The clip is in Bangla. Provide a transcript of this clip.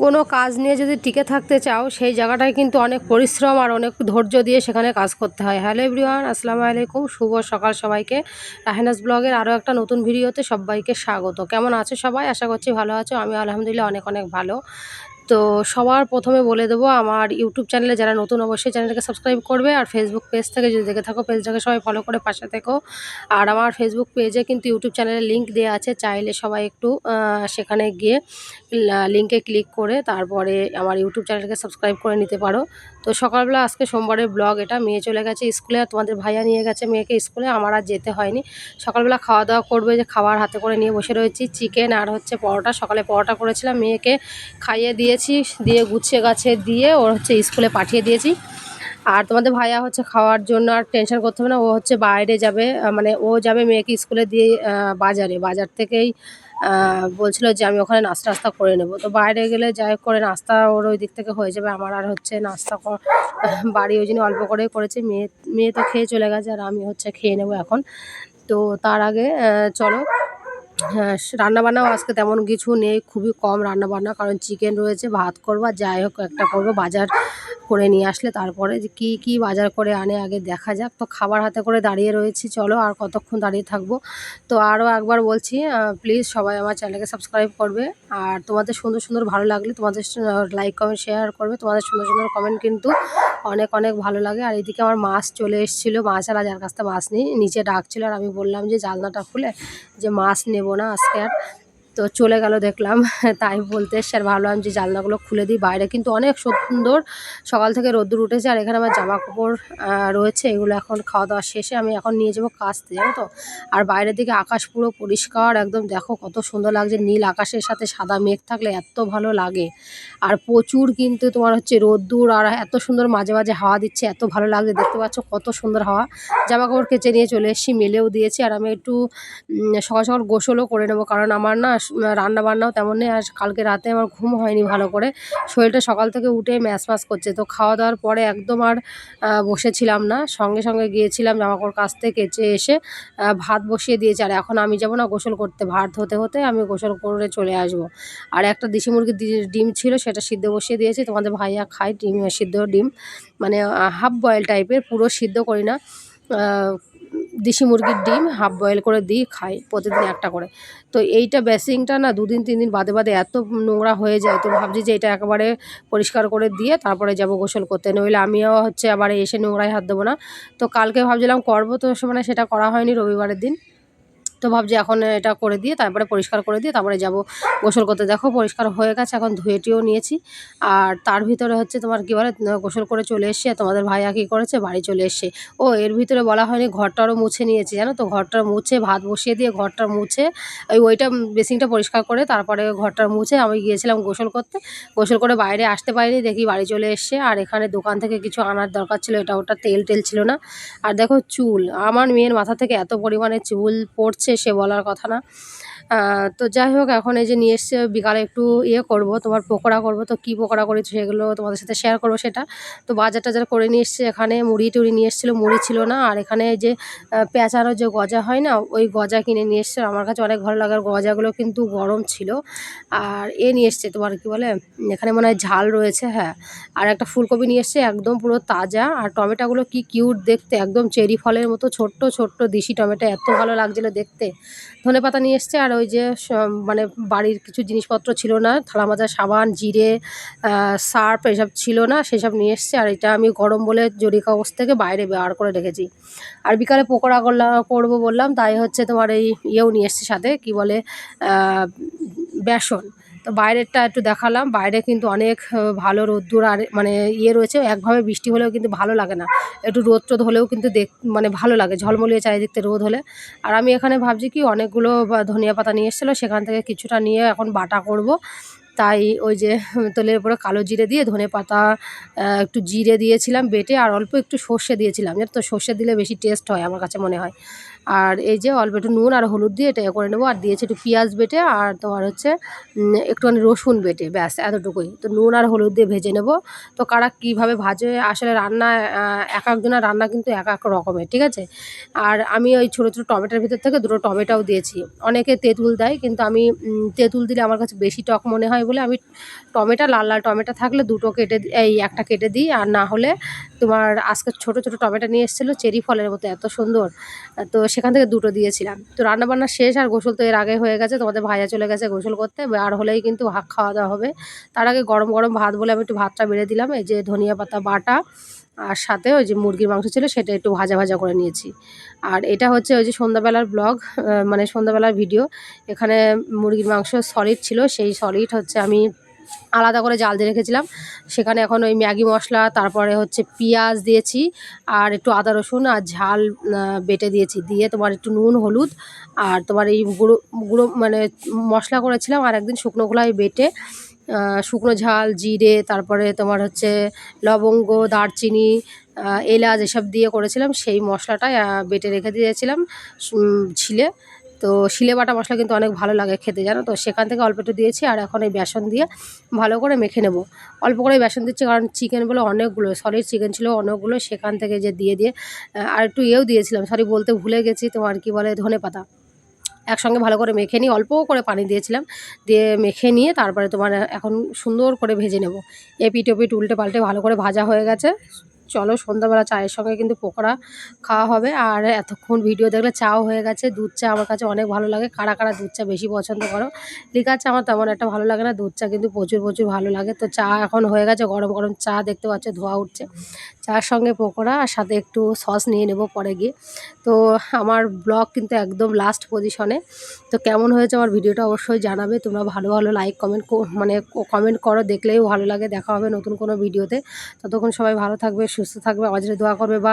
কোনো কাজ নিয়ে যদি টিকে থাকতে চাও সেই জায়গাটায় কিন্তু অনেক পরিশ্রম আর অনেক ধৈর্য দিয়ে সেখানে কাজ করতে হয়। হ্যালো এভরিওয়ান, আসসালামু আলাইকুম, শুভ সকাল সবাইকে। রাহেনাস ব্লগের আরও একটা নতুন ভিডিওতে সবাইকে স্বাগত। কেমন আছো সবাই? আশা করছি ভালো আছো। আমি আলহামদুলিল্লাহ অনেক অনেক ভালো। তো সবার প্রথমে বলে দেবো, আমার ইউটিউব চ্যানেলে যারা নতুন অবশ্যই চ্যানেলটাকে সাবস্ক্রাইব করবে, আর ফেসবুক পেজ থেকে যদি দেখে থাকো পেজটাকে সবাই ফলো করে পাশে থেকো। আর আমার ফেসবুক পেজে কিন্তু ইউটিউব চ্যানেলের লিঙ্ক দেওয়া আছে, চাইলে সবাই একটু সেখানে গিয়ে লিঙ্কে ক্লিক করে তারপরে আমার ইউটিউব চ্যানেলকে সাবস্ক্রাইব করে নিতে পারো। তো সকালবেলা আজকে সোমবারের ব্লগ এটা। মেয়ে চলে গেছে স্কুলে, আর তোমাদের ভাইয়া নিয়ে গেছে মেয়েকে স্কুলে, আমার আর যেতে হয়নি। সকালবেলা খাওয়া দাওয়া করবে, যে খাবার হাতে করে নিয়ে বসে রয়েছি, চিকেন আর হচ্ছে পরোটা। সকালে পরোটা করেছিলাম, মেয়েকে খাইয়ে দিয়েছি, দিয়ে গুছিয়ে গাছে দিয়ে ওর হচ্ছে স্কুলে পাঠিয়ে দিয়েছি। আর তোমাদের ভাইয়া হচ্ছে খাওয়ার জন্য আর টেনশন করতে হবে না, ও হচ্ছে বাইরে যাবে, মানে ও যাবে মেয়েকে স্কুলে দিয়ে বাজার থেকেই বলছিল যে আমি ওখানে নাস্তা করে নেব। তো বাইরে গেলে যাই হোক করে নাস্তা ওর ওই দিক থেকে হয়ে যাবে, আমার আর হচ্ছে নাস্তা বাড়ি ওই জন্য অল্প করেই করেছি। মেয়ে তো খেয়ে চলে গেছে, আর আমি হচ্ছে খেয়ে নেব এখন। তো তার আগে চলো, হ্যাঁ, রান্নাবান্নাও আজকে তেমন কিছু নেই, খুবই কম রান্নাবান্না, কারণ চিকেন রয়েছে, ভাত করবো, আর যাই হোক একটা করবো। বাজার করে নিয়ে আসলে তারপরে যে কী বাজার করে আনে আগে দেখা যাক। তো খাবার হাতে করে দাঁড়িয়ে রয়েছি, চলো আর কতক্ষণ দাঁড়িয়ে থাকবো। তো আরও একবার বলছি, প্লিজ সবাই আমার চ্যানেলকে সাবস্ক্রাইব করবে, আর তোমাদের সুন্দর সুন্দর ভালো লাগলে তোমাদের লাইক কমেন্ট শেয়ার করবে। তোমাদের সুন্দর সুন্দর কমেন্ট কিন্তু অনেক অনেক ভালো লাগে। আর এদিকে আমার মাছ চলে এসেছিলো, মাছ আর যার কাছ থেকে মাছ নিই নিচে ডাকছিল, আর আমি বললাম যে জানলাটা খুলে যে মাছ নেব না আজকে আর। তো চলে গেল দেখলাম, তাই বলতে এসছে, আর ভাবলাম যে জানলাগুলো খুলে দিই। বাইরে কিন্তু অনেক সুন্দর সকাল থেকে রোদ্দুর উঠেছে, আর এখানে আমার জামা কাপড় রয়েছে, এগুলো এখন খাওয়া দাওয়া শেষে আমি এখন নিয়ে যাবো কাচতে, জানো তো। আর বাইরের দিকে আকাশ পুরো পরিষ্কার একদম, দেখো কত সুন্দর লাগছে, নীল আকাশের সাথে সাদা মেঘ থাকলে এত ভালো লাগে। আর প্রচুর কিন্তু তোমার হচ্ছে রোদ্দুর, আর এত সুন্দর মাঝে মাঝে হাওয়া দিচ্ছে, এত ভালো লাগছে, দেখতে পাচ্ছ কত সুন্দর হাওয়া। জামা কাপড় কেচে নিয়ে চলে এসেছি, মেলেও দিয়েছি, আর আমি একটু সকাল সকাল গোসলও করে নেবো, কারণ আমার না রান্না বান্নাও তেমন নেই, আর কালকে রাতে আমার ঘুম হয়নি ভালো করে, শরীরটা সকাল থেকে উঠে ম্যাচ করছে। তো খাওয়া দাওয়ার পরে একদম আর বসেছিলাম না, সঙ্গে সঙ্গে গিয়েছিলাম জামাকাপড় কাচতে, কেচে এসে ভাত বসিয়ে দিয়েছি। আর এখন আমি যাবো না গোসল করতে, ভাত হতে হতে আমি গোসল করে চলে আসবো। আর একটা দেশি মুরগির ডিম ছিল, সেটা সিদ্ধ বসিয়ে দিয়েছি। তোমাদের ভাইয়া খায় ডিম, সিদ্ধ ডিম, মানে হাফ বয়েল টাইপের, পুরো সিদ্ধ করি না। দেশি মুরগির ডিম হাফ বয়েল করে দিই, খাই প্রতিদিন একটা করে। তো এইটা বেসিংটা না 2 দিন 3 দিন বাদে বাদে এত নোংরা হয়ে যায়, তো ভাবছি যে এটা একেবারে পরিষ্কার করে দিয়ে তারপরে যাব গোসল করতে, নইলে আমিও হচ্ছে আবার এসে নোংরায় হাত দেবো না। তো কালকে ভাবছিলাম করবো, তো মানে সেটা করা হয়নি রবিবারের দিন। তো ভাবছি এখন এটা করে দিয়ে তারপরে পরিষ্কার করে দিয়ে তারপরে যাব গোসল করতে। দেখো পরিষ্কার হয়ে গেছে, এখন ধুয়েটিও নিয়েছি। আর তার ভিতরে হচ্ছে তোমার কী বলে, গোসল করে চলে এসেছি, আর তোমাদের ভাইয়া কী করেছে, বাড়ি চলে এসছে। ও এর ভিতরে বলা হয়নি, ঘরটারও মুছে নিয়েছি, জানো তো। ঘরটা মুছে ভাত বসিয়ে দিয়ে ঘরটা মুছে ওইটা বেসিনটা পরিষ্কার করে তারপরে ঘরটা মুছে আমি গিয়েছিলাম গোসল করতে। গোসল করে বাইরে আসতে পারিনি, দেখি বাড়ি চলে এসছে। আর এখানে দোকান থেকে কিছু আনার দরকার ছিল, এটা ওটা তেল ছিল না। আর দেখো চুল, আমার মেয়ের মাথা থেকে এত পরিমাণে চুল পড়ছে সে বলার কথা না। তো যাই হোক, এখন এই যে নিয়ে এসছে, বিকালে একটু করব, তোমার পকোড়া করব। তো কী পকোড়া করেছি সেগুলো তোমাদের সাথে শেয়ার করব সেটা। তো বাজার টাজার করে নিয়ে এসছে, এখানে মুড়ি টুড়ি নিয়ে এসেছিলো, মুড়ি ছিল না। আর এখানে এই যে পেঁচানো যে গজা হয় না, ওই গজা কিনে নিয়ে এসছে, আমার কাছে অনেক ভালো লাগে। আর গজাগুলো কিন্তু গরম ছিল। আর নিয়ে এসছে তোমার কী বলে, এখানে মনে হয় ঝাল রয়েছে, হ্যাঁ। আর একটা ফুলকপি নিয়ে এসছে, একদম পুরো তাজা। আর টমেটোগুলো কি কিউট দেখতে, একদম চেরি ফলের মতো ছোট্ট ছোট্ট দেশি টমেটো, এত ভালো লাগছিলো দেখতে। ধনেপাতা নিয়ে এসছে, আর ওই যে মানে বাড়ির কিছু জিনিসপত্র ছিল না, থালা মাজার সাবান, জিরে, সার্ফ এসব ছিল না, সেসব নিয়ে এসছে। আর এটা আমি গরম বলে জরি কাগজ থেকে বাইরে বার করে রেখেছি। আর বিকালে পকোড়া করবো বললাম, তাই হচ্ছে তোমার এই নিয়ে এসছে সাথে, কি বলে, বেসন। তো বাইরেরটা একটু দেখালাম, বাইরে কিন্তু অনেক ভালো রোদ্দুর, আর মানে রয়েছে, একভাবে বৃষ্টি হলেও কিন্তু ভালো লাগে না, একটু রোদ টোদ হলেও কিন্তু মানে ভালো লাগে, ঝলমলিয়ে চারিদিকতে রোদ হলে। আর আমি এখানে ভাবছি কি, অনেকগুলো ধনিয়া পাতা নিয়ে এসেছিলো, সেখান থেকে কিছুটা নিয়ে এখন বাটা করব। তাই ওই যে তেলের উপরে কালো জিরে দিয়ে ধনেপাতা, একটু জিরে দিয়েছিলাম বেটে, আর অল্প একটু সর্ষে দিয়েছিলাম, জানো তো, সর্ষে দিলে বেশি টেস্ট হয় আমার কাছে মনে হয়। আর এই যে অল্প একটু নুন আর হলুদ দিয়ে এটা করে নেবো, আর দিয়েছি একটু পেঁয়াজ বেটে, আর তোমার হচ্ছে একটুখানি রসুন বেটে, ব্যাস এতটুকুই। তো নুন আর হলুদ দিয়ে ভেজে নেব। তো কারা কীভাবে ভাজে, আসলে রান্না এক একজনের রান্না কিন্তু এক এক রকমের, ঠিক আছে। আর আমি ওই ছোটো ছোটো টমেটোর ভিতর থেকে 2টো টমেটোও দিয়েছি। অনেকে তেঁতুল দেয়, কিন্তু আমি তেঁতুল দিলে আমার কাছে বেশি টক মনে হয় হয় বলে আমি টমেটো লাল লাল টমেটো থাকলে দুটো কেটে এই একটা কেটে দিই, আর না হলে তোমার আজকে ছোট ছোট টমেটো নিয়ে এসেছিলো চেরি ফলের মতো এত সুন্দর, তো সেখান থেকে দুটো দিয়েছিলাম। তো রান্নাবান্না শেষ, আর গোসল তো এর আগে হয়ে গেছে, তোমাদের ভাইয়া চলে গেছে গোসল করতে, আর হলেই কিন্তু ভাত খাওয়া দাওয়া হবে। তার আগে গরম গরম ভাত বলে আমি একটু ভাতটা বেড়ে দিলাম, এই যে ধনিয়া পাতা বাটা আর সাথে ওই যে মুরগির মাংস ছিল সেটা একটু ভাজা ভাজা করে নিয়েছি। আর এটা হচ্ছে ওই যে সন্ধ্যাবেলার ব্লগ, মানে সন্ধ্যাবেলার ভিডিও। এখানে মুরগির মাংস সলিড ছিল, সেই সলিড হচ্ছে আমি আলাদা করে জাল দিয়ে রেখেছিলাম। সেখানে এখন ওই ম্যাগি মশলা, তারপরে হচ্ছে পেঁয়াজ দিয়েছি, আর একটু আদা রসুন আর ঝাল বেটে দিয়েছি, দিয়ে তোমার একটু নুন হলুদ আর তোমার এই গুঁড়ো গুঁড়ো মানে মশলা করেছিলাম, আর একদিন শুকনো খোলায় বেটে শুকনো ঝাল জিরে তারপরে তোমার হচ্ছে লবঙ্গ দারচিনি এলাচ এসব দিয়ে করেছিলাম, সেই মশলাটাই বেটে রেখে দিয়েছিলাম ছিলে। তো শিলে বাটা মশলা কিন্তু অনেক ভালো লাগে খেতে, জানো তো, সেখান থেকে অল্প একটু দিয়েছি। আর এখন এই বেসন দিয়ে ভালো করে মেখে নেব। অল্প করে বেসন দিচ্ছি কারণ চিকেনগুলো অনেকগুলো, সলিড চিকেন ছিল অনেকগুলো, সেখান থেকে যে দিয়ে আর একটু দিয়েছিলাম, সরি বলতে ভুলে গেছি, তোমার কি বলে ধনেপাতা একসঙ্গে ভালো করে মেখে নিয়ে অল্প করে পানি দিয়েছিলাম, দিয়ে মেখে নিয়ে তারপরে তোমার এখন সুন্দর করে ভেজে নেব। এপিট ওপিট উল্টে পাল্টে ভালো করে ভাজা হয়ে গেছে। চলো সন্ধ্যাবেলা চায়ের সঙ্গে কিন্তু পকোড়া খাওয়া হবে। আর এতক্ষণ ভিডিও দেখলে চাও হয়ে গেছে। দুধ চা আমার কাছে অনেক ভালো লাগে। কারা কারা দুধ চা বেশি পছন্দ করো? লিকার চা আমার তেমন একটা ভালো লাগে না, দুধ চা কিন্তু প্রচুর প্রচুর ভালো লাগে। তো চা এখন হয়ে গেছে, গরম গরম চা দেখতে পাচ্ছ ধোয়া উঠছে, চার সঙ্গে পকোড়া আর সাথে একটু সস নিয়ে নেব পরে গিয়ে। তো আমার ব্লগ কিন্তু একদম লাস্ট পজিশনে। তো কেমন হয়েছে আমার ভিডিওটা অবশ্যই জানাবে। তোমরা ভালো ভালো লাইক কমেন্ট মানে কমেন্ট করো, দেখলেও ভালো লাগে। দেখা হবে নতুন কোনো ভিডিওতে। ততক্ষণ সবাই ভালো থাকবে, সুস্থ থাকবে, আমার জন্য দোয়া করবে। বা